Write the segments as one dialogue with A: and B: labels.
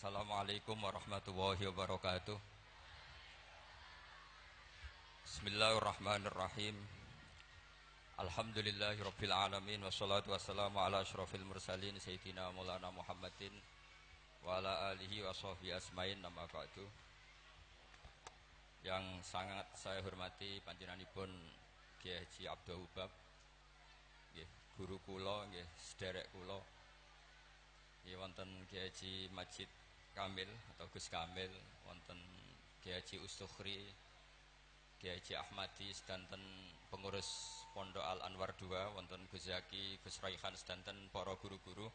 A: Assalamualaikum warahmatullahi wabarakatuh. Bismillahirrahmanirrahim. Alhamdulillahirabbil alamin wassalatu wassalamu ala asyrofil mursalin sayyidina Maulana Muhammadin wa ala alihi wa sahbihi asmain, nama ba'du. Yang sangat saya hormati panjenenganipun Kyai Haji Abdul Ubab, nggih, guru kula, nggih, sederek kula. Nggih wonten Kyai Haji Majid Kamil atau Gus Kamil, wonten Kyai Haji Ustukhri, Kyai Haji Ahmadi sedanten pengurus Pondok Al Anwar II, wonten Gus Zaki, Gus Raihan sedanten para guru-guru.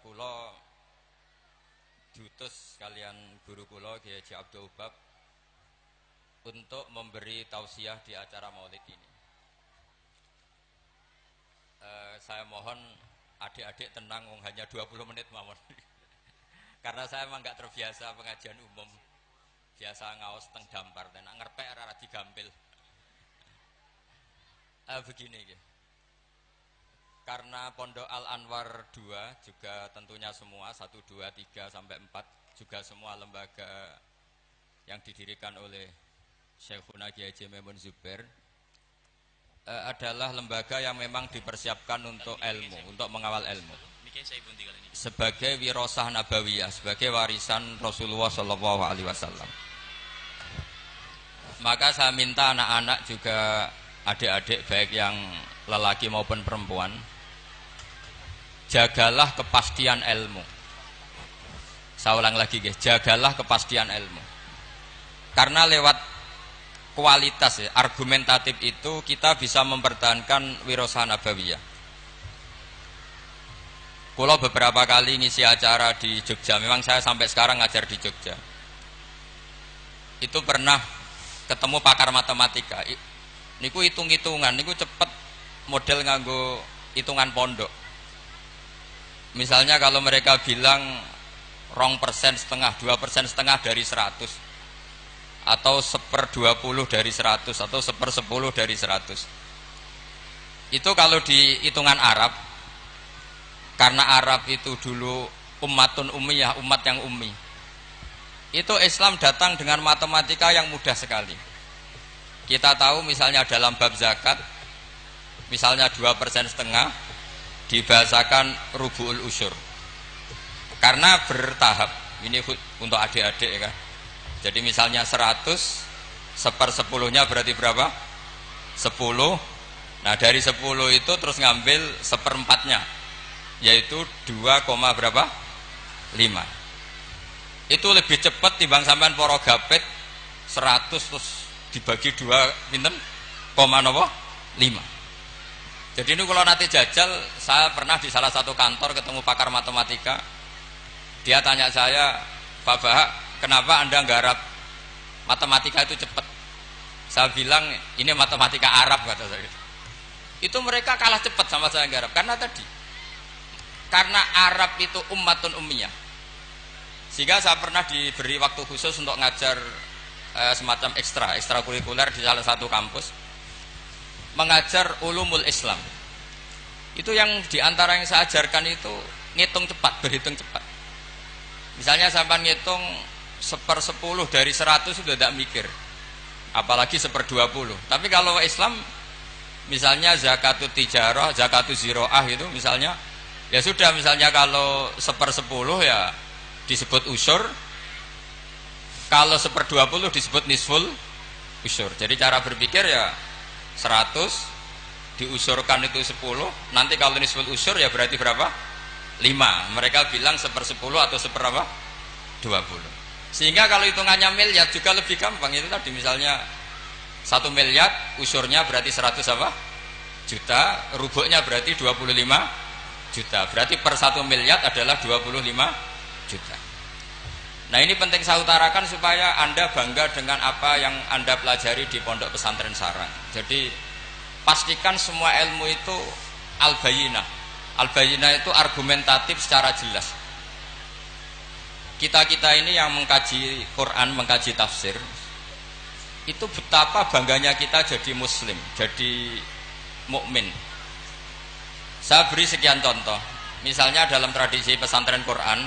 A: Kula diutus kalian guru kula Kyai Haji Abdul Ubab untuk memberi tausiah di acara Maulid ini. Saya mohon adik-adik tenang, hanya 20 menit mawon. Karena saya memang enggak terbiasa pengajian umum. Biasa ngaos teng dampar, tenak ngerpek ora digampil. Begini gitu. Karena Pondok Al Anwar 2 juga tentunya semua 1, 2, 3 sampai 4 juga semua lembaga yang didirikan oleh Syekhuna Kyai Haji Maimun Zubair adalah lembaga yang memang dipersiapkan untuk ilmu, untuk mengawal ilmu. Sebagai wirasah nabawiyah, sebagai warisan Rasulullah Shallallahu Alaihi Wasallam. Maka saya minta anak-anak juga adik-adik baik yang lelaki maupun perempuan, jagalah kepastian ilmu. Saya ulang lagi guys, jagalah kepastian ilmu. Karena lewat kualitas ya, argumentatif itu kita bisa mempertahankan wirasah nabawiyah. Kulo beberapa kali ngisi acara di Jogja, memang saya sampai sekarang ngajar di Jogja. Itu pernah ketemu pakar matematika. Niku hitung-hitungan, niku cepet model nganggo hitungan pondok. Misalnya kalau mereka bilang 2,5%, 2,5% dari 100, atau 1/20 dari 100, atau 1/10 dari 100. Itu kalau di hitungan Arab, karena Arab itu dulu ummatun ummiyah, umat yang ummi, itu Islam datang dengan matematika yang mudah sekali. Kita tahu misalnya dalam bab zakat, misalnya 2,5% dibahasakan rubu'ul usyur, karena bertahap. Ini untuk adik-adik ya kan. Jadi misalnya 100, 1/10-nya berarti berapa? 10. Nah dari 10 itu terus ngambil 1/4-nya, yaitu 2, berapa? 5. Itu lebih cepat timbang sampean poro gapit 100 terus dibagi 2 pinten? 5. Jadi ini kalau nanti jajal, saya pernah di salah satu kantor ketemu pakar matematika. Dia tanya saya, Pak Bahak, kenapa Anda nggarap matematika itu cepat? Saya bilang ini matematika Arab, kata saya. Itu mereka kalah cepat sama saya nggarap karena Arab itu ummatun ummiyah. Sehingga saya pernah diberi waktu khusus untuk ngajar semacam ekstrakurikuler di salah satu kampus, mengajar ulumul Islam. Itu yang diantara yang saya ajarkan itu ngitung cepat, berhitung cepat. Misalnya sampai ngitung 1/10 dari 100 sudah tidak mikir, apalagi 1/20. Tapi kalau Islam misalnya zakatut tijarah, zakatut ziroah itu misalnya, ya sudah, misalnya kalau 1/10 ya disebut usyur, kalau 1/20 disebut nisful usyur. Jadi cara berpikir ya 100 diusurkan itu 10, nanti kalau nisful usyur ya berarti berapa? 5. Mereka bilang 1/10 atau 1/20. Sehingga kalau hitungannya miliar juga lebih gampang. Itu tadi misalnya 1 miliar usurnya berarti 100 juta, rubuknya berarti 25 juta. Berarti per 1 miliar adalah 25 juta. Nah ini penting saya utarakan supaya Anda bangga dengan apa yang Anda pelajari di Pondok Pesantren Sarang. Jadi pastikan semua ilmu itu al-bayinah. Al-bayinah itu argumentatif secara jelas. Kita-kita ini yang mengkaji Quran, mengkaji tafsir, itu betapa bangganya kita jadi muslim, jadi mukmin. Saya beri sekian contoh. Misalnya dalam tradisi pesantren Quran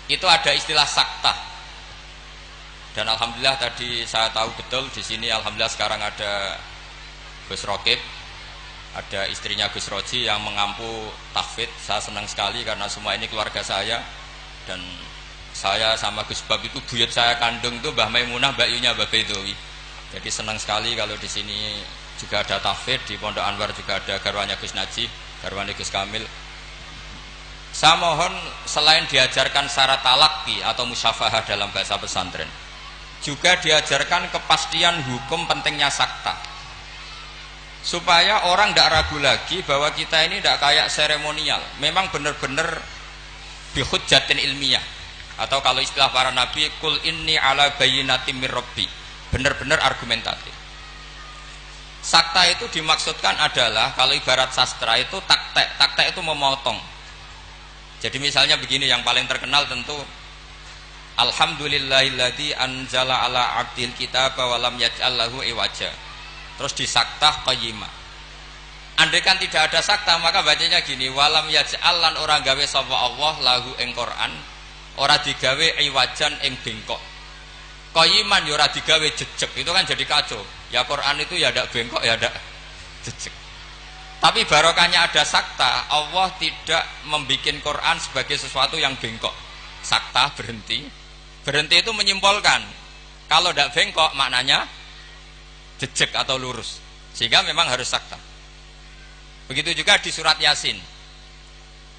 A: itu ada istilah sakta. Dan alhamdulillah tadi saya tahu betul di sini alhamdulillah sekarang ada Gus Rokib, ada istrinya Gus Roji yang mengampu tahfidz. Saya senang sekali karena semua ini keluarga saya, dan saya sama Gus Bab itu buyut saya kandung itu Mbah Maimunah, Mbak Yunya, Mbah Bedowi. Jadi senang sekali kalau di sini juga ada tahfidz, di Pondok Anwar juga ada garwanya Gus Najih, garwanya Gus Kamil. Saya mohon selain diajarkan syarat talaqi atau musyafahah dalam bahasa pesantren, juga diajarkan kepastian hukum pentingnya sakta, supaya orang tidak ragu lagi bahwa kita ini tidak kayak seremonial, memang benar-benar bihujjatin ilmiah, atau kalau istilah para nabi, kul inni ala bayyinatin mir rabbi, benar-benar argumentatif. Sakta itu dimaksudkan adalah kalau ibarat sastra itu taktek itu memotong. Jadi misalnya begini, yang paling terkenal tentu alhamdulillahilladzi anzala ala abdil kitaba wa lam yaj'al lahu iwaja. Terus disaktah qayyimah. Andai kan tidak ada sakta maka bacanya gini, walam yaj'al lan ora gawe sapa Allah lahu ing Quran, ora digawe iwajan ing bengkok. Qayyiman ya ora digawe jejeg, itu kan jadi kacau. Ya Quran itu ya ndak bengkok ya ndak jejeg. Tapi barokahnya ada sakta, Allah tidak membuat Quran sebagai sesuatu yang bengkok. Sakta berhenti. Berhenti itu menyimpulkan kalau ndak bengkok maknanya jejeg atau lurus. Sehingga memang harus sakta. Begitu juga di surat Yasin.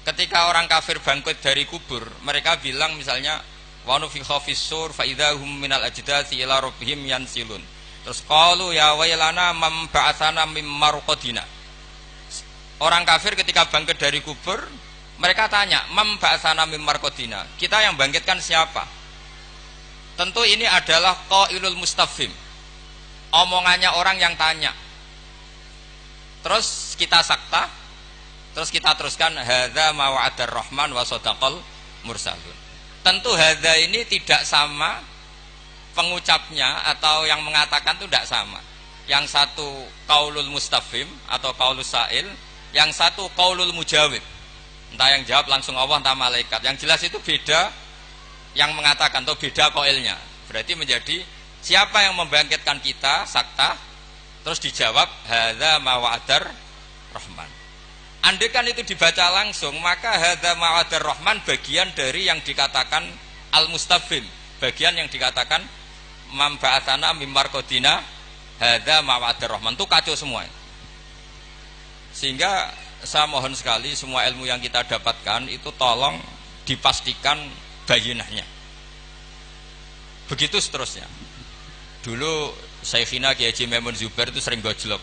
A: Ketika orang kafir bangkit dari kubur, mereka bilang misalnya wa nufikha fis-sur fa idzahum minal ajdathi ila rabbihim yansilun. Terus qalu ya wailana man ba'atsana mim marqadina. Orang kafir ketika bangkit dari kubur, mereka tanya, "Mam ba'atsana mim marqadina?" Kita yang bangkitkan siapa? Tentu ini adalah qailul mustafhim. Omongannya orang yang tanya. Terus kita sakta, terus kita teruskan hadza ma wa'adar rahman wa sadaqal mursalun. Tentu hadza ini tidak sama pengucapnya atau yang mengatakan itu tidak sama. Yang satu qaulul mustafhim atau qaulus sa'il, yang satu qaulul mujawib. Entah yang jawab langsung Allah entah malaikat. Yang jelas itu beda yang mengatakan atau beda qailnya. Berarti menjadi siapa yang membangkitkan kita sakta, terus dijawab hadza ma wa'adar rahman. Andai kan itu dibaca langsung, maka hadza ma wa'adar rahman bagian dari yang dikatakan al mustafhim, bagian yang dikatakan mam ba'atsana mim marqadina hadza ma wa'adar rahman, itu kacau semua. Sehingga saya mohon sekali semua ilmu yang kita dapatkan itu tolong dipastikan bayinahnya. Begitu seterusnya. Dulu Syekhina Kiai Haji Maimun Zubair itu sering gojlok.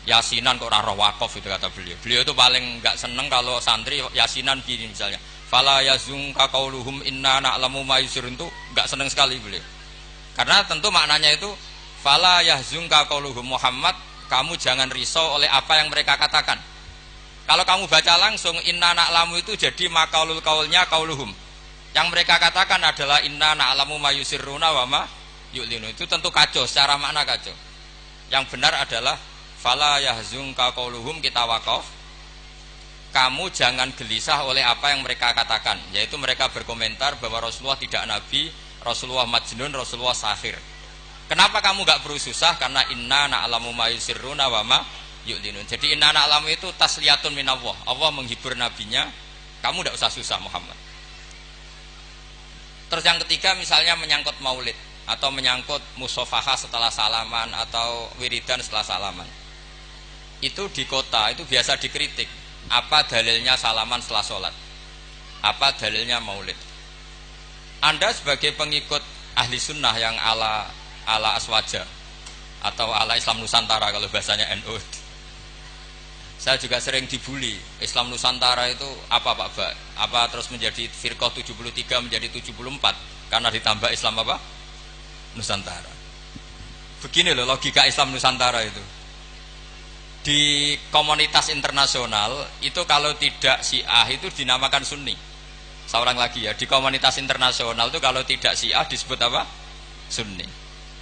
A: Yasinan kok ora roh wakaf itu kata beliau. Beliau itu paling enggak seneng kalau santri yasinan gini misalnya. Fala yazunka qauluhum inna na'lamu ma yusirun, itu enggak seneng sekali beliau. Karena tentu maknanya itu fala yahzunka qauluhum Muhammad, kamu jangan risau oleh apa yang mereka katakan. Kalau kamu baca langsung inna na'lamu itu jadi maqaulul qaulnya qauluhum. Yang mereka katakan adalah inna na'lamu ma yusirruna wa ma yu'linu. Itu tentu kacau, secara makna kacau. Yang benar adalah fala yahzunka qauluhum, kita wakaf. Kamu jangan gelisah oleh apa yang mereka katakan, yaitu mereka berkomentar bahwa Rasulullah tidak nabi, Rasulullah majnun, Rasulullah sahir. Kenapa kamu gak perlu susah? Karena inna na'lamu ma yusirruna wa ma yu'linun. Jadi inna na'lamu itu tasliyatun minallah. Allah menghibur nabinya, kamu tidak usah susah Muhammad. Terus yang ketiga misalnya menyangkut maulid atau menyangkut musofahah setelah salaman atau wiridan setelah salaman. Itu di kota itu biasa dikritik. Apa dalilnya salaman setelah sholat? Apa dalilnya maulid? Anda sebagai pengikut ahli sunnah yang ala aswaja atau ala Islam Nusantara kalau bahasanya NU. Saya juga sering dibully. Islam Nusantara itu apa Pak Ba? Apa terus menjadi firqah 73 menjadi 74 karena ditambah Islam apa? Nusantara. Begini loh logika Islam Nusantara itu. Di komunitas internasional itu kalau tidak Syiah itu dinamakan Sunni. Seorang lagi ya, di komunitas internasional itu kalau tidak Syiah disebut apa? Sunni.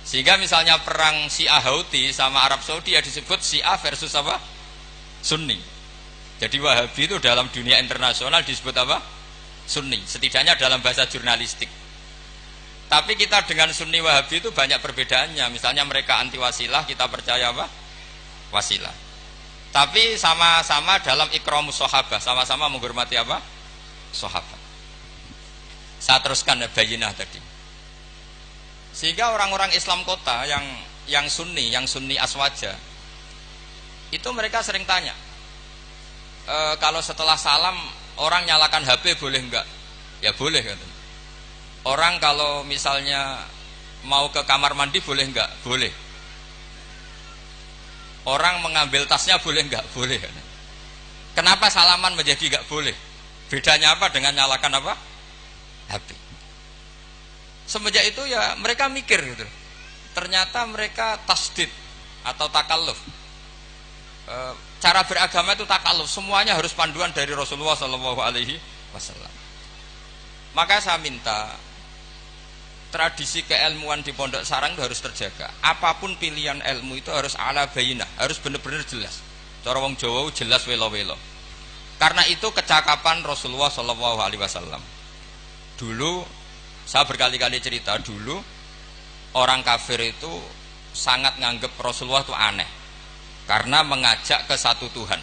A: Sehingga misalnya perang Syiah Houthi sama Arab Saudi ya disebut Syiah versus apa? Sunni. Jadi Wahabi itu dalam dunia internasional disebut apa? Sunni, setidaknya dalam bahasa jurnalistik. Tapi kita dengan Sunni Wahabi itu banyak perbedaannya. Misalnya mereka anti wasilah, kita percaya apa? Wasilah. Tapi sama-sama dalam ikramus sahabah, sama-sama menghormati apa? Sahabat. Saya teruskan bayinah tadi. Sehingga orang-orang Islam kota yang sunni aswaja, itu mereka sering tanya, kalau setelah salam orang nyalakan HP boleh enggak? Ya boleh katanya. Orang kalau misalnya mau ke kamar mandi boleh enggak? Boleh. Orang mengambil tasnya boleh enggak? Boleh katanya. Kenapa salaman menjadi enggak boleh? Bedanya apa dengan nyalakan apa? HP. Semenjak itu ya mereka mikir gitu. Ternyata mereka tasdid atau takalluf. Cara beragama itu takalluf, semuanya harus panduan dari Rasulullah SAW. Maka saya minta tradisi keilmuan di Pondok Sarang itu harus terjaga. Apapun pilihan ilmu itu harus ala bayinah, harus benar-benar jelas. Cara wong Jawa jelas welo-welo. Karena itu kecakapan Rasulullah SAW. Dulu saya berkali-kali cerita, dulu orang kafir itu sangat nganggep Rasulullah itu aneh karena mengajak ke satu Tuhan.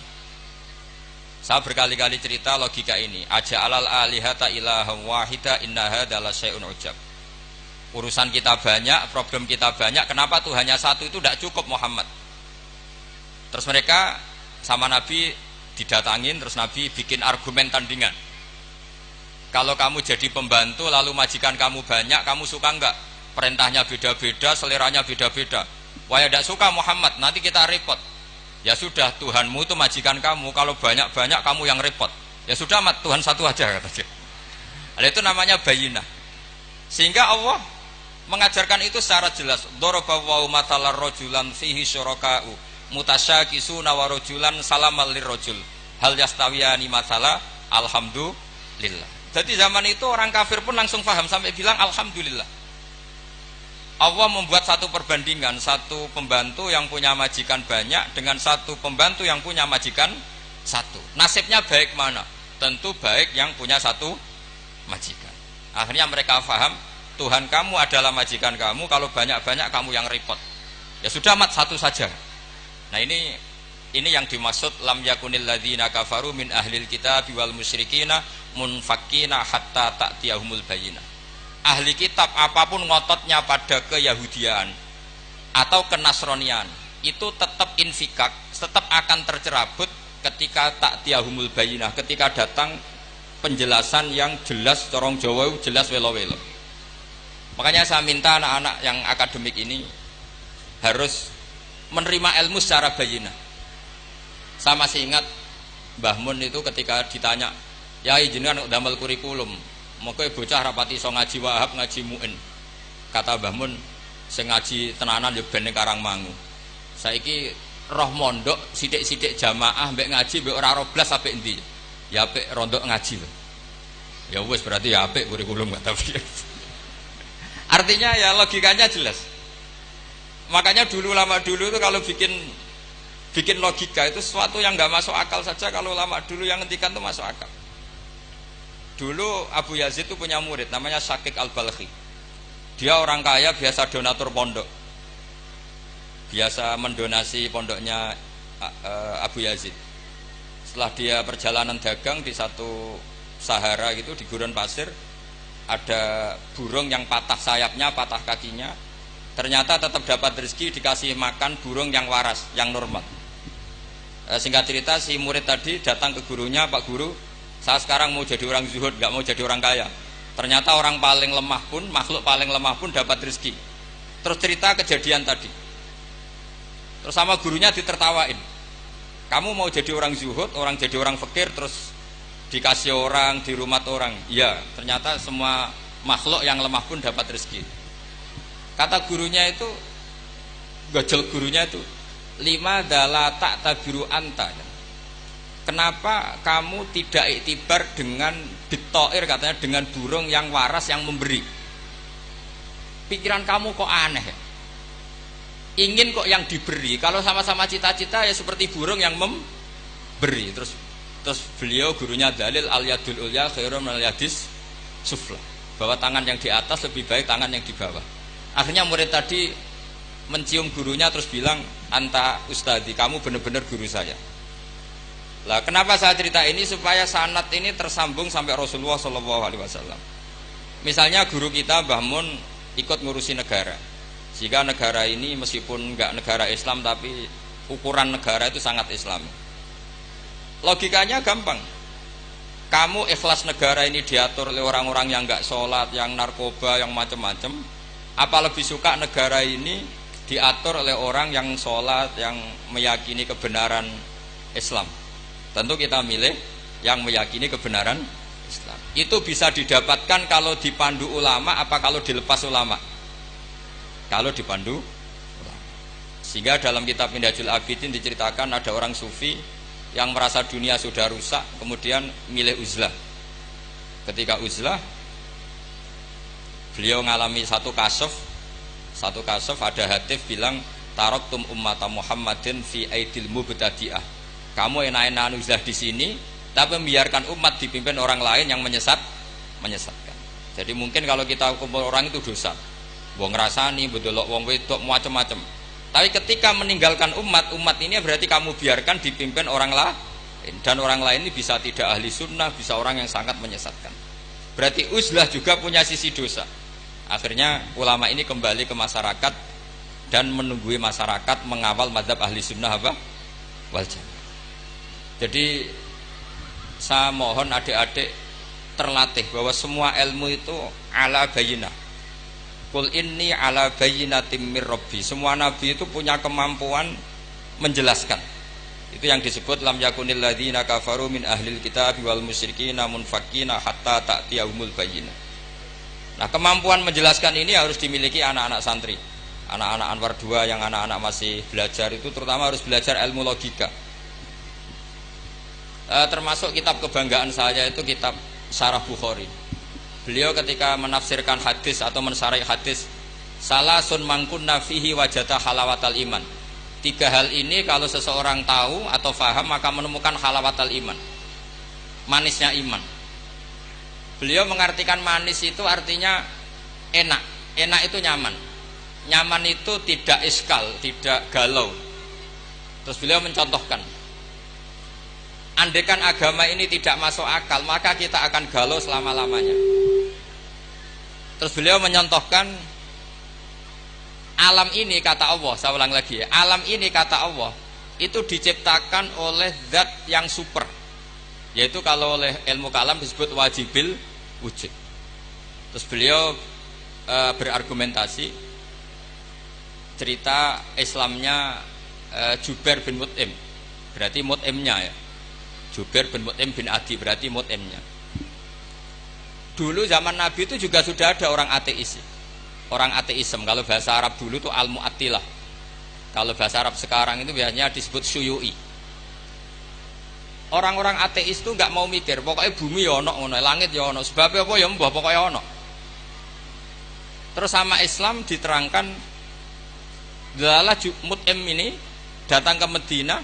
A: Saya berkali-kali cerita logika ini. Aja'alal alihata ilaha wahida inna hadza la syai'un ujab. Urusan kita banyak, problem kita banyak, kenapa Tuhannya satu itu tidak cukup Muhammad? Terus mereka sama Nabi didatangin, terus Nabi bikin argumen tandingan. Kalau kamu jadi pembantu lalu majikan kamu banyak, kamu suka enggak? Perintahnya beda-beda, seleranya beda-beda. Wah, ya tidak suka Muhammad, nanti kita repot. Ya sudah, Tuhanmu itu majikan kamu, kalau banyak-banyak kamu yang repot. Ya sudah, mat Tuhan satu aja kata dia. Itu namanya bayinah. Sehingga Allah mengajarkan itu secara jelas. Daraballahu mathalan rajulan fihi syuraka'u mutasyakisuna wa rajulan salamal lirrajul. Hal yastawiyani mathala alhamdulillah. Jadi zaman itu orang kafir pun langsung paham sampai bilang alhamdulillah. Allah membuat satu perbandingan, satu pembantu yang punya majikan banyak dengan satu pembantu yang punya majikan satu. Nasibnya baik mana? Tentu baik yang punya satu majikan. Akhirnya mereka paham, Tuhan kamu adalah majikan kamu, kalau banyak-banyak kamu yang repot. Ya sudah, mat satu saja. Nah ini yang dimaksud lam yakunil ladzina kafaru min ahlil kitabi wal musyrikina munfakkina hatta ta'tiyahumul bayyinah. Ahli kitab apapun ngototnya pada keyahudian atau kenasronian, itu tetap infikak, tetap akan tercerabut ketika ta'tiyahumul bayyinah, ketika datang penjelasan yang jelas, corong Jawa jelas welo-welo. Makanya saya minta anak-anak yang akademik ini harus menerima ilmu secara bayyinah. Saya masih ingat Mbah Mun itu ketika ditanya, "Yai jenengan damel kurikulum, moko bocah rapati iso ngaji Wahab, ngaji Muin." Kata Mbah Mun, "Sing ngaji tenanan ya ben ning Karangmangu. Saiki roh mondok sithik-sithik jamaah mbek ngaji mbek ora ro blas apik endi? Ya apik rondok ngaji lho." Ya wis berarti ya apik kurikulum kata dia. Artinya ya logikanya jelas. Makanya lama dulu itu kalau bikin logika itu sesuatu yang nggak masuk akal saja, kalau lama dulu yang ngendikan itu masuk akal. Dulu Abu Yazid itu punya murid namanya Syakik Al-Balkhi. Dia orang kaya, biasa donatur pondok, biasa mendonasi pondoknya Abu Yazid. Setelah dia perjalanan dagang di satu Sahara gitu, di gurun pasir, ada burung yang patah sayapnya, patah kakinya. Ternyata tetap dapat rezeki, dikasih makan burung yang waras, yang normal. Singkat cerita, si murid tadi datang ke gurunya, "Pak Guru, saya sekarang mau jadi orang zuhud, gak mau jadi orang kaya." Ternyata orang paling lemah pun, makhluk paling lemah pun dapat rezeki. Terus cerita kejadian tadi. Terus sama gurunya ditertawain, "Kamu mau jadi orang zuhud, orang jadi orang fakir, terus dikasih orang, di rumah orang." Iya, ternyata semua makhluk yang lemah pun dapat rezeki. Kata gurunya itu, gojol gurunya itu, "Lima dala tak tabiru anta." Kenapa kamu tidak iktibar dengan bitoir, katanya dengan burung yang waras yang memberi? Pikiran kamu kok aneh ya? Ingin kok yang diberi. Kalau sama-sama cita-cita ya seperti burung yang memberi. Terus Terus beliau gurunya dalil al yadul ulya khairun minal yadis sufla, bahwa tangan yang di atas lebih baik tangan yang di bawah. Akhirnya murid tadi mencium gurunya terus bilang, anta ustadi, kamu benar-benar guru saya. Lah kenapa saya cerita ini? Supaya sanad ini tersambung sampai Rasulullah SAW. Misalnya guru kita Mbah Mun ikut ngurusi negara, sehingga negara ini meskipun enggak negara Islam tapi ukuran negara itu sangat Islam. Logikanya gampang. Kamu ikhlas negara ini diatur oleh orang-orang yang enggak sholat, yang narkoba, yang macam-macam. Apa lebih suka negara ini diatur oleh orang yang sholat, yang meyakini kebenaran Islam? Tentu kita milih yang meyakini kebenaran Islam. Itu bisa didapatkan kalau dipandu ulama apa kalau dilepas ulama? Kalau dipandu ulama. Sehingga dalam kitab Minhajul Abidin diceritakan ada orang sufi yang merasa dunia sudah rusak, kemudian milih uzlah. Ketika uzlah, beliau mengalami satu kasuf ada hadis bilang, taraktum ummata Muhammadin fi aidil mubtadi'ah. Kamu enak-enakan uzlah di sini, tapi membiarkan umat dipimpin orang lain yang menyesatkan. Jadi mungkin kalau kita kumpul orang itu dosa, wong ngrasani, bedelok wong wedok macam-macam. Tapi ketika meninggalkan umat ini berarti kamu biarkan dipimpin orang lain, dan orang lain ini bisa tidak ahli sunnah, bisa orang yang sangat menyesatkan. Berarti uzlah juga punya sisi dosa. Akhirnya ulama ini kembali ke masyarakat dan menunggui masyarakat mengawal mazhab ahli sunnah wal jamaah. Jadi saya mohon adik-adik terlatih bahwa semua ilmu itu ala bayinah. Qul inni ala bayyinatin mir rabbi. Semua nabi itu punya kemampuan menjelaskan. Itu yang disebut lam yakunil ladzina kafaru min ahlil kitab wal musyrikina munfakina hatta ta'tiyahumul bayyinah. Nah, kemampuan menjelaskan ini harus dimiliki anak-anak santri. Anak-anak Anwar 2 yang anak-anak masih belajar itu terutama harus belajar ilmu logika. Termasuk kitab kebanggaan saya itu kitab Syarah Bukhari. Beliau ketika menafsirkan hadis atau mensyarah hadis, salasun mangkunna fihi wajata halawatal iman. 3 hal ini kalau seseorang tahu atau faham maka menemukan halawatal iman, manisnya iman. Beliau mengartikan manis itu artinya enak. Enak itu nyaman. Nyaman itu tidak iskal, tidak galau. Terus beliau mencontohkan, andaikan agama ini tidak masuk akal, maka kita akan galau selama-lamanya. Terus beliau menyontohkan, alam ini kata Allah, saya ulang lagi ya, alam ini kata Allah itu diciptakan oleh zat yang super, yaitu kalau oleh ilmu kalam disebut wajibil wujud. Terus beliau berargumentasi cerita Islamnya Jubair bin Mut'im, berarti Mut'imnya ya, Jubair bin Mut'im bin Adi berarti Mut'imnya. Dulu zaman Nabi itu juga sudah ada orang ateis, orang ateisme. Kalau bahasa Arab dulu itu al-mu'attilah. Kalau bahasa Arab sekarang itu biasanya disebut syuyu'i. Orang-orang ateis itu nggak mau mikir, pokoknya bumi ya ono, langit ya ono, sebabnya apa ya mbah pokoknya ono. Terus sama Islam diterangkan, Dalalah Mut'im ini datang ke Medina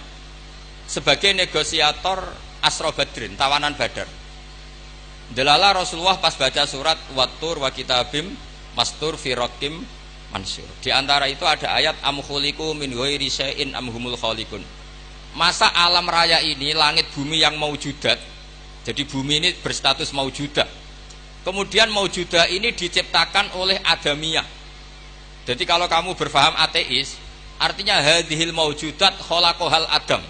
A: sebagai negosiator Asra Badrin, tawanan Badar. Delala Rasulullah pas baca surat Wattur wa kitabim mastur fi raqim mansur. Di antara itu ada ayat am khuliqu min ghairi syai'in am humul khaliqun. Masa alam raya ini langit bumi yang maujudat. Jadi bumi ini berstatus maujudah. Kemudian maujudah ini diciptakan oleh adamiyah. Jadi kalau kamu berfaham ateis, artinya hadhil maujudat khalaqahal adam.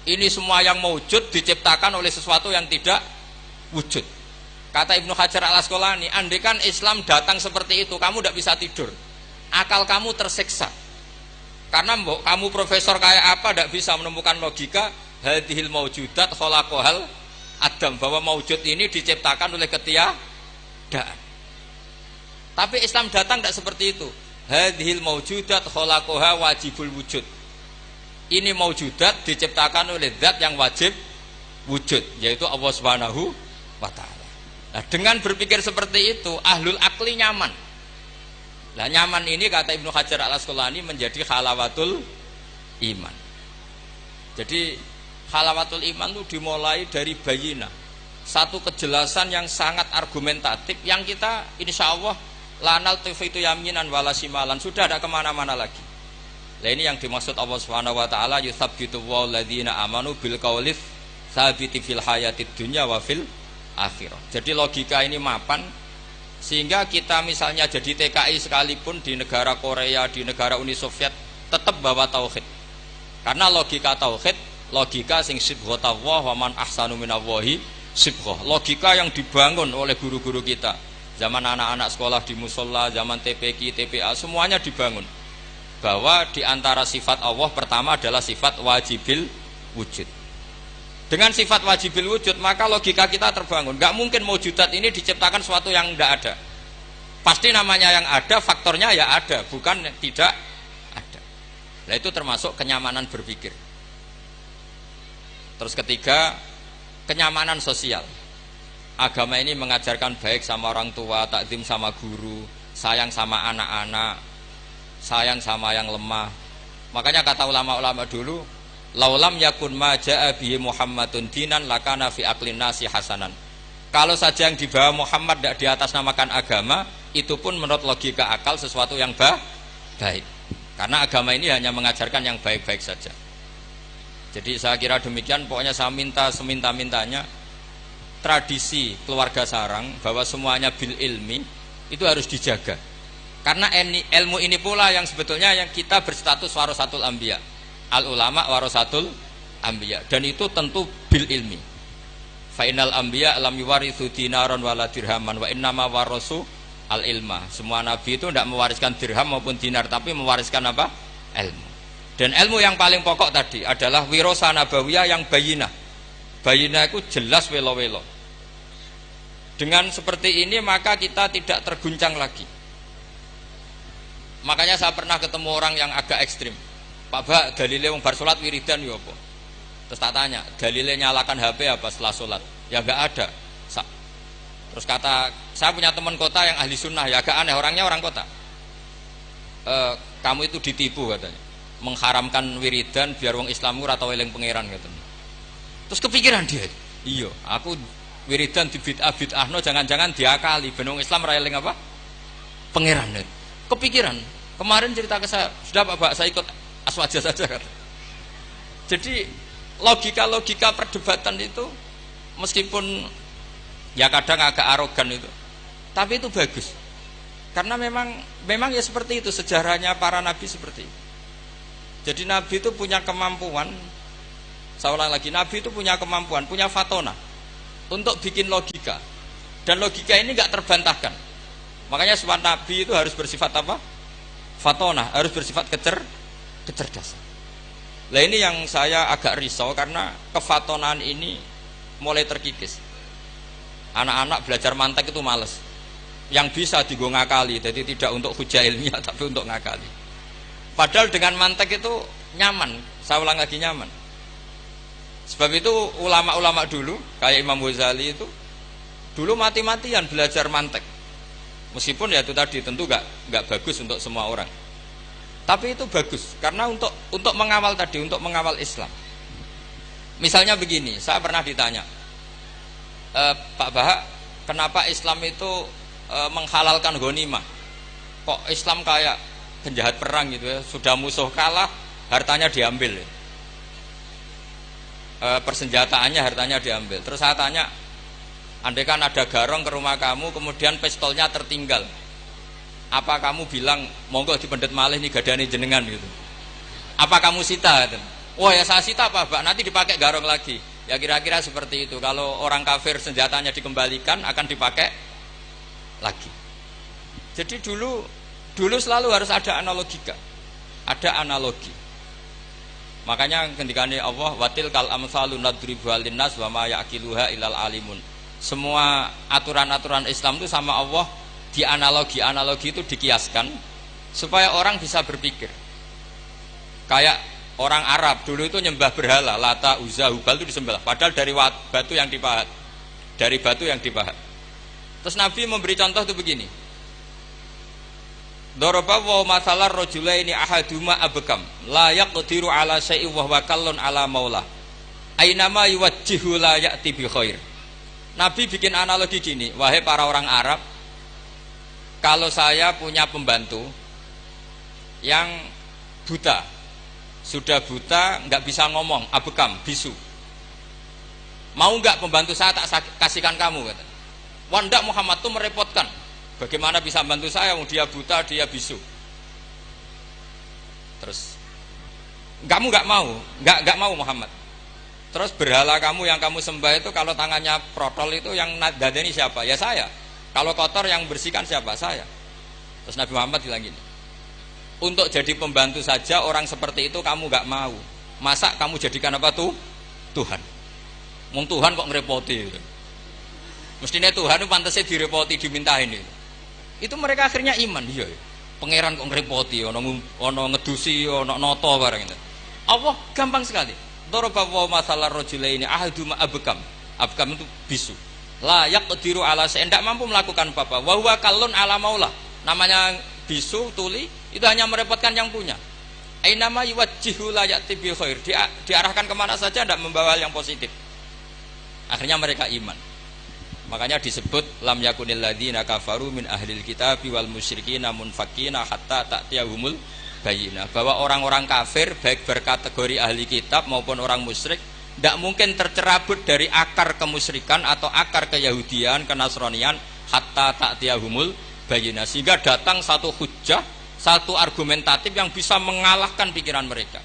A: Ini semua yang maujud diciptakan oleh sesuatu yang tidak wujud. Kata Ibnu Hajar al-Asqalani, andaikan Islam datang seperti itu, kamu tidak bisa tidur. Akal kamu tersiksa. Karena kamu profesor kayak apa tidak bisa menemukan logika hadhil maujudat khalaqahal adam, bahwa maujud ini diciptakan oleh ketiadaan. Tapi Islam datang tidak seperti itu. Hadhil maujudat khalaqaha wajibul wujud. Ini maujudat diciptakan oleh zat yang wajib wujud, yaitu Allah Subhanahu wa ta'ala. Nah, dengan berpikir seperti itu, ahlul akli nyaman. Nah, nyaman ini kata Ibnu Hajar al-Asqalani menjadi halawatul iman. Jadi Halawatul iman itu dimulai dari bayina, satu kejelasan yang sangat argumentatif yang kita insya Allah lanal tifitu yaminan wala simalan, sudah ada kemana-mana lagi. Nah ini yang dimaksud Allah Subhanahu wa taala yuthabbitu walladzina amanu bil qaulif tsabiti fil hayatid dunya wa fil akhirah. Jadi logika ini mapan sehingga kita misalnya jadi TKI sekalipun di negara Korea, di negara Uni Soviet tetap bawa tauhid. Karena logika tauhid, logika sing sibghatullah wa man ahsanu minallahi sibghah. Logika yang dibangun oleh guru-guru kita. Zaman anak-anak sekolah di musola, zaman TPQ, TPA, semuanya dibangun bahwa di antara sifat Allah pertama adalah sifat wajibil wujud. Dengan sifat wajibil wujud maka logika kita terbangun. Gak mungkin mewujudat ini diciptakan sesuatu yang tidak ada. Pasti namanya yang ada, faktornya ya ada, bukan tidak ada. Nah itu termasuk kenyamanan berpikir. Terus ketiga, kenyamanan sosial. Agama ini mengajarkan baik sama orang tua, takzim sama guru, sayang sama anak-anak, sayang sama yang lemah. Makanya kata ulama-ulama dulu, laulam yakun ma jaa bihi Muhammadun dinan lakana fi aqlin nasi hasanan. Kalau saja yang dibawa Muhammad tidak diatasnamakan agama, itu pun menurut logika akal sesuatu yang baik. Karena agama ini hanya mengajarkan yang baik-baik saja. Jadi saya kira demikian. Pokoknya saya minta seminta-mintanya tradisi keluarga sarang bahwa semuanya bil ilmi itu harus dijaga. Karena ilmu ini pula yang sebetulnya yang kita berstatus warasatul anbiya. Al ulama warasatul anbiya, dan itu tentu bil ilmi. Fa innal anbiya lam yuwarithu dinaron wala dirhaman wa innama warasu al ilma. Semua nabi itu tidak mewariskan dirham maupun dinar, tapi mewariskan apa? Ilmu. Dan ilmu yang paling pokok tadi adalah wirasa nabawiyah yang bayinah. Bayinah itu jelas welo-welo. Dengan seperti ini maka kita tidak terguncang lagi. Makanya saya pernah ketemu orang yang agak ekstrim. Pak Bak, dalilnya wong bar salat wiridan ya apa? Terus tak tanya, dalilnya nyalakan HP apa setelah salat? Ya enggak ada. Terus kata, saya punya teman kota yang ahli sunnah, ya agak aneh, orangnya orang kota. Kamu itu ditipu katanya, mengharamkan wiridan biar wong Islam ora tau eling pangeran katanya. Terus kepikiran dia, iya, aku wiridan di bid'ah-bid'ahno jangan-jangan diakali ben wong Islam ora eling apa? Pangeran. Kepikiran. Kemarin cerita ke saya, sudah Pak, saya ikut aswaja saja kata. Jadi logika-logika perdebatan itu meskipun ya kadang agak arogan itu, tapi itu bagus. Karena memang ya seperti itu sejarahnya para nabi seperti itu. Jadi nabi itu punya kemampuan, saya ulang lagi, nabi itu punya kemampuan, punya fatona untuk bikin logika. Dan logika ini enggak terbantahkan. Makanya sifat nabi itu harus bersifat apa? Fatona, harus bersifat kecerdasan. Nah ini yang saya agak risau karena kefatonaan ini mulai terkikis. Anak-anak belajar mantek itu males. Yang bisa digo ngakali, jadi tidak untuk hujah ilmiah tapi untuk ngakali. Padahal dengan mantek itu nyaman, saya ulang lagi nyaman. Sebab itu ulama-ulama dulu kayak Imam Ghazali itu dulu mati-matian belajar mantek. Meskipun ya itu tadi tentu nggak bagus untuk semua orang. Tapi itu bagus karena untuk mengawal tadi, untuk mengawal Islam. Misalnya begini, saya pernah ditanya, Pak Bahak, kenapa Islam itu menghalalkan ghanimah? Kok Islam kayak penjahat perang gitu ya, sudah musuh kalah, hartanya diambil. Persenjataannya hartanya diambil. Terus saya tanya, andai kan ada garong ke rumah kamu, kemudian pistolnya tertinggal, apa kamu bilang monggo dipendet malih nih gadane jenengan gitu? Apa kamu sita? Gitu? Oh ya saya sita Pak Bak, nanti dipakai garong lagi. Ya kira-kira seperti itu. Kalau orang kafir senjatanya dikembalikan akan dipakai lagi. Jadi dulu selalu harus ada analogika, ada analogi. Makanya ketika Allah watil kal amsalu nadribu linnas wa ma yaqiluha ilal alimun. Semua aturan-aturan Islam itu sama Allah di analogi itu dikiaskan supaya orang bisa berpikir. Kayak orang Arab dulu itu nyembah berhala, Lata, Uzza, Hubal itu disembah, padahal dari batu yang dipahat. Dari batu yang dipahat. Terus Nabi memberi contoh itu begini. Daraba wa masalar rajulaini ahaduma abkam la yaqdiru ala syai'in wa huwa kallun ala maula Ainama yuwajjihu la ya'ti bi khair. Nabi bikin analogi gini, wahai para orang Arab, kalau saya punya pembantu yang buta, sudah buta, nggak bisa ngomong, abekam, bisu, mau nggak pembantu saya tak kasihkan kamu, kata. Wah ndak, Muhammad tuh merepotkan, bagaimana bisa bantu saya, dia buta, dia bisu. Terus kamu nggak mau Muhammad. Terus berhala kamu yang kamu sembah itu kalau tangannya protol itu yang dadani siapa? Ya saya. Kalau kotor yang bersihkan siapa? Saya. Terus Nabi Muhammad bilang gini, untuk jadi pembantu saja orang seperti itu kamu nggak mau, masa kamu jadikan apa tuh? Tuhan. Mung Tuhan kok ngerepoti itu. Mestinya Tuhan itu pantasnya direpoti, dimintain itu. Itu mereka akhirnya iman. Iya, pangeran kok ngerepoti, ono ngedusi, ono noto barang itu. Allah gampang sekali. Darabahu masalah rajulaini ahaduma abkam. Abkam itu bisu. La yaqdiru ala syai'in, tidak mampu melakukan apa-apa. Wa huwa kallun ala maula. Namanya bisu, tuli, itu hanya merepotkan yang punya. Ainama yuwajjihu la ya'ti bi khair. Diarahkan kemana saja tidak membawa yang positif. Akhirnya mereka iman. Makanya disebut lam yakunil ladzina kafaru min ahlil kitabi wal musyrikina munfakina hatta ta'tiyahumul bayinah, bahwa orang-orang kafir baik berkategori ahli kitab maupun orang musyrik tidak mungkin tercerabut dari akar kemusyrikan atau akar keyahudian, kenasranian hatta ta'tiyahumul bayinah, sehingga datang satu hujjah, satu argumentatif yang bisa mengalahkan pikiran mereka.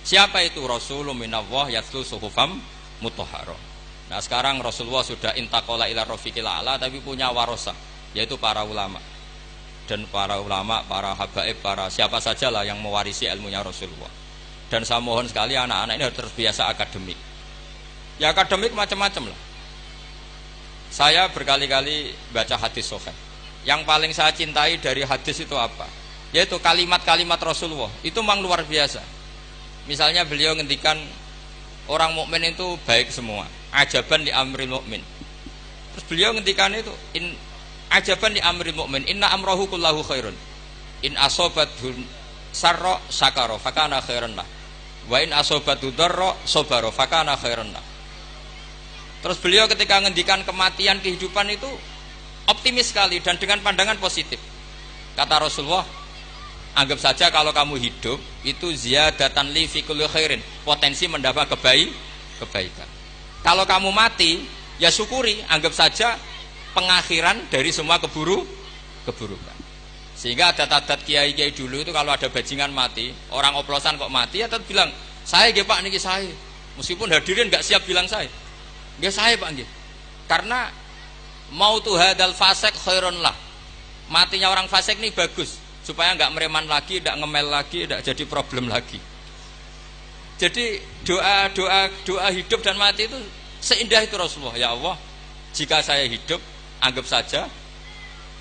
A: Siapa itu? Rasulun minallah yatlu suhufam mutahharah. Nah sekarang Rasulullah sudah intaqala ila rafiqil a'la, tapi punya warasa, yaitu para ulama. Dan para ulama, para habaib, para siapa sajalah yang mewarisi ilmunya Rasulullah. Dan saya mohon sekali anak-anak ini harus terbiasa akademik. Ya akademik macam-macam lah. Saya berkali-kali baca hadis sahih. Yang paling saya cintai dari hadis itu apa? Yaitu kalimat-kalimat Rasulullah. Itu memang luar biasa. Misalnya beliau ngendikan orang mukmin itu baik semua. Ajaban li amril mukmin. Terus beliau ngendikan itu ajaban li amril mukmin inna amrahu kullahu khairun in asobathu sarra sakara fakana khairan lah wa in asobathu darra sabara fakana khairan lah. Terus beliau ketika ngendikan kematian, kehidupan itu optimis sekali dan dengan pandangan positif. Kata Rasulullah, anggap saja kalau kamu hidup itu ziyadatan li fi kulli khairin, potensi mendapat kebaikan. Kalau kamu mati ya syukuri, anggap saja pengakhiran dari semua keburukan. Sehingga adat-adat kiai-kiai dulu itu kalau ada bajingan mati, orang oplosan kok mati, ya tetap bilang, saya nggih Pak niki saya. Meskipun hadirin nggak siap bilang saya. Nggih saya Pak nggih. Karena mautu hadal fasik khairun lah. Matinya orang fasik ini bagus supaya nggak mereman lagi, nggak ngemel lagi, nggak jadi problem lagi. Jadi doa hidup dan mati itu seindah itu Rasulullah. Ya Allah, jika saya hidup anggap saja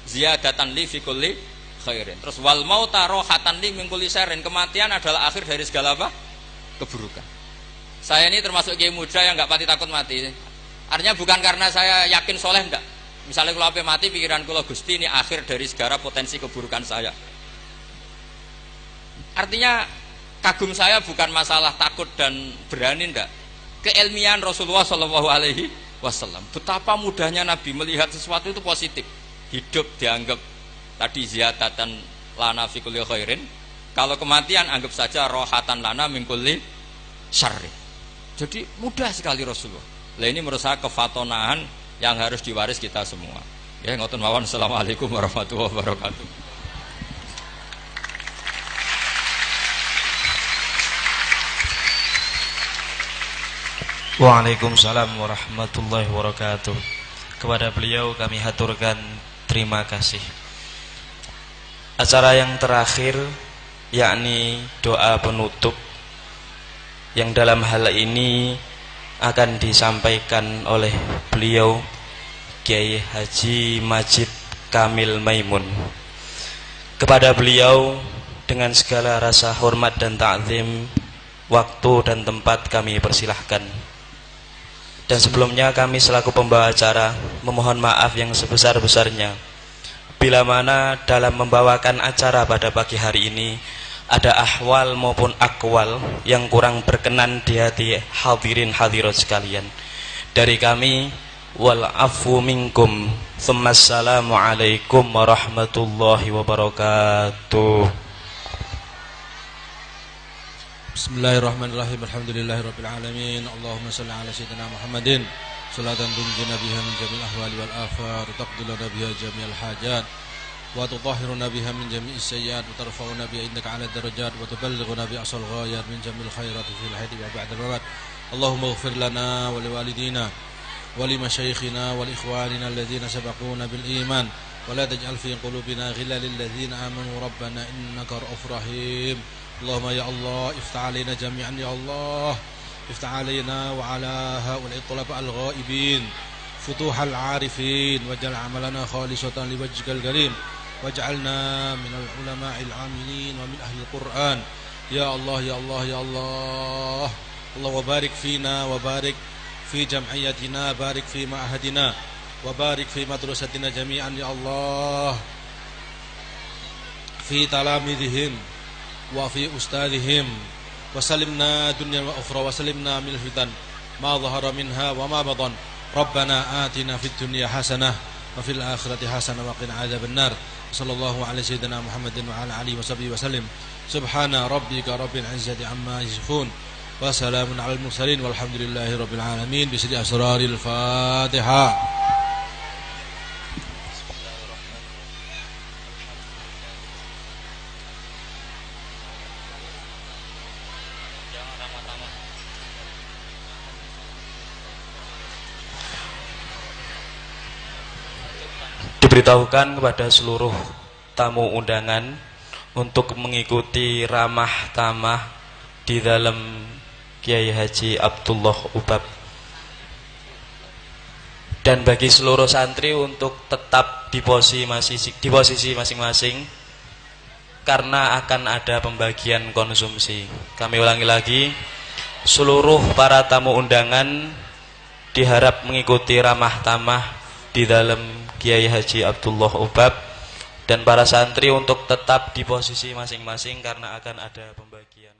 A: ziyadatan li fi kulli khairin. Terus wal mauta rohatan li min kulli syarrin, kematian adalah akhir dari segala apa? Keburukan. Saya ini termasuk kiai muda yang enggak pati takut mati. Artinya bukan karena saya yakin soleh, enggak. Misalnya kalau ape mati pikiran kula Gusti ini akhir dari segala potensi keburukan saya. Artinya kagum saya bukan masalah takut dan berani, enggak. Keilmian Rasulullah Shallallahu Alaihi Wasallam. Betapa mudahnya Nabi melihat sesuatu itu positif. Hidup dianggap tadi ziyadatan lana fi kulli khairin. Kalau kematian anggap saja rohatan lana min kulli syarri. Jadi mudah sekali Rasulullah. Lah ini menurut saya kefatonahan yang harus diwaris kita semua. Ya ngoten mawon. Assalamualaikum warahmatullahi wabarakatuh.
B: Waalaikumsalam warahmatullahi wabarakatuh. Kepada beliau kami haturkan terima kasih. Acara yang terakhir yakni doa penutup yang dalam hal ini akan disampaikan oleh beliau Kiai Haji Majid Kamil Maimun. Kepada beliau dengan segala rasa hormat dan ta'zim, waktu dan tempat kami persilahkan. Dan sebelumnya kami selaku pembawa acara memohon maaf yang sebesar-besarnya bila mana dalam membawakan acara pada pagi hari ini ada ahwal maupun akwal yang kurang berkenan di hati hadirin hadirat sekalian. Dari kami, wal afu minkum. Assalamu alaikum warahmatullahi wabarakatuh.
C: Bismillahirrahmanirrahim. Alhamdulillahirabbil alamin. Allahumma shalli ala sayyidina Muhammadin salatan tunjina biha min jami'il ahwali wal afat, taqdilu biha jami'al hajat, wa tutahhiruna biha min jami'is sayyi'at, wa tarfa'una biha indaka 'ala darajat, wa tuballighuna bi asal ghayat min jami'il khairati fil hayati wa ba'da al-mamat. Allahumma ighfir lana wa liwalidina wa limashayikhina wa liikhwanina alladhina sabaquna bil iman, wa la taj'al fi qulubina ghillan lil ladzina amanu rabbana innaka ra'ufur rahim. Allahumma ya Allah, iftah alaina jami'an ya Allah, iftah alaina wa ala haula'i tulaba al-ghaibin futuhal arifin, waj'al amalana khalisatan liwajhikal karim, waj'alna minal ulama'il amilin wa min ahlil Qur'an ya Allah ya Allah ya Allah. Allahumma barik fina wa barik fi jam'iyatina, barik fi ma'hadina wa barik fi madrasatina jami'an ya Allah, fi talamidihim wa fi ustadihim, wa salimna dunya wa ukhra, wa salimna min fitan ma dhahara minha wa ma batan. Rabbana atina fid dunya hasanah wa fil akhirati hasanah wa qina adzabannar. Sallallahu alaihi sayyidina Muhammadin wa ala alihi wa sahbihi wa sallim. Subhana rabbika rabbil izzati amma yasifun wa salamun alal mursalin walhamdulillahi rabbil alamin. Bi sidi asraril Fatihah.
B: Diberitahukan kepada seluruh tamu undangan untuk mengikuti ramah tamah di dalam Kiai Haji Abdullah Ubab, dan bagi seluruh santri untuk tetap di posisi masing-masing karena akan ada pembagian konsumsi. Kami ulangi lagi, seluruh para tamu undangan diharap mengikuti ramah tamah di dalam Kiai Haji Abdullah Ubab, dan para santri untuk tetap di posisi masing-masing karena akan ada pembagian.